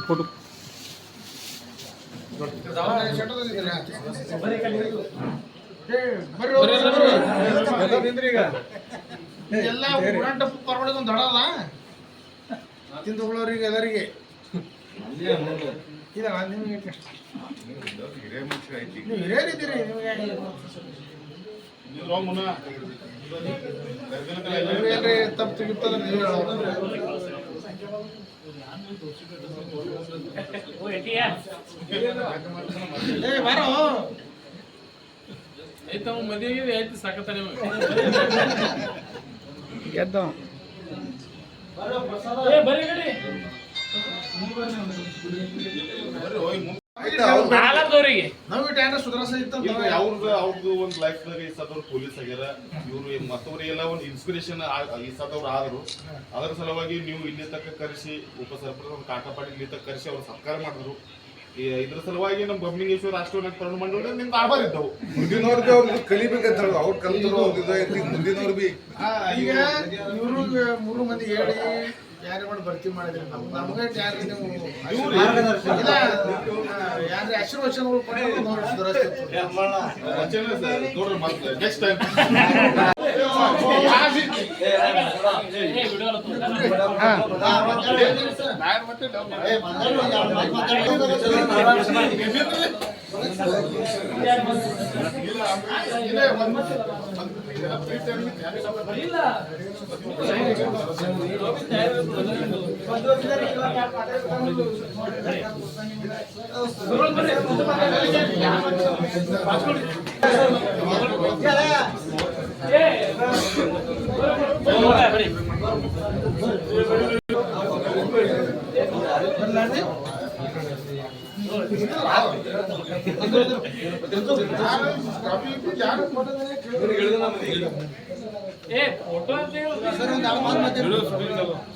Photo ಎಲ್ಲ ಉಡಾಟ ಪರವಳಿಗೆ ಒಂದು ದಡ ಅಲ್ಲ ತಿಂದುಕೊಳ್ಳೋರಿಗೆ ಎಲ್ಲರಿಗೆ ನೀವು ಹಿರಿಯರಿದ್ದೀರಿ ನಿಮಗೆ ತಪ್ಪು ಸಿಗುತ್ತದ ನೀವು ಬಾರೋ ಆಯ್ತು ಮದುವೆಗೆ ಆಯ್ತು ಸಾಕತ್ತಾನೆ ಗೆದ್ದ ಬರ್ರಿ ಗಡಿ ಅವ್ರದ್ದು ಒಂದು ಲೈಫ್ ದಾಗ ಈಸದವ್ರು ಪೊಲೀಸ್ ಆಗ್ಯಾರ. ಇವ್ರು ಮತ್ತವ್ರಿಗೆಲ್ಲ ಒಂದು ಇನ್ಸ್ಪಿರೇಷನ್ ಈಸದವ್ರು ಆದ್ರು. ಅದ್ರ ಸಲುವಾಗಿ ನೀವು ಇಲ್ಲಿ ತಕ್ಕ ಕರೆಸಿ ಉಪಸರ್ಪಂಚ್ ಕಾಟಪಾಡಿ ಇಲ್ಲಿ ತಕ್ಕ ಕರೆಸಿ ಅವ್ರು ಸತ್ಕಾರ ಮಾಡಿದ್ರು. ಇದ್ರ ಸಲುವಾಗಿ ನಮ್ಮ ಬಬ್ಲಿಂಗೇಶ್ವರ ರಾಷ್ಟ್ರೀಯ ತರುಣ ಮಂಡಳಿ ನಿಮ್ದು ಆಭಾರ ಇದ್ದವು. ಮುಂದಿನವ್ರು ಅವ್ರಿಗೆ ಕಲಿಬೇಕಂತ ಅವ್ರು ಕಲಿತರು ಮುಂದಿನವ್ರು ಬಿ ಈಗ ಇವ್ರಿಗೆ 3 ಮಂದಿ ಹೇಳಿ ಯಾರು ಮಾಡಿ ಭರ್ತಿ ಮಾಡಿದ್ರಿ ನಮ್ಗೆ ಯಾರು ನೀವು ಯಾರು ಆಶೀರ್ವಚನಗಳು ಕೊಟ್ಟು ನೋಡಿ ನೆಕ್ಸ್ಟ್ ಟೈಮ್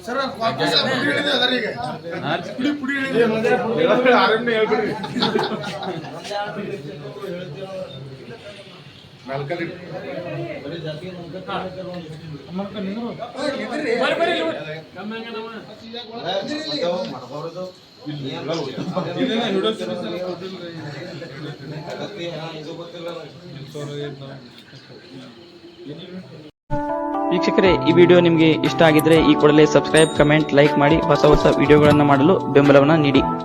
ಸರ್ ವೀಕ್ಷಕರೇ, ಈ ವಿಡಿಯೋ ನಿಮಗೆ ಇಷ್ಟ ಆಗಿದ್ರೆ ಈ ಕೂಡಲೇ ಸಬ್ಸ್ಕ್ರೈಬ್, ಕಮೆಂಟ್, ಲೈಕ್ ಮಾಡಿ ಹೊಸ ವಿಡಿಯೋಗಳನ್ನು ಮಾಡಲು ಬೆಂಬಲವನ್ನು ನೀಡಿ.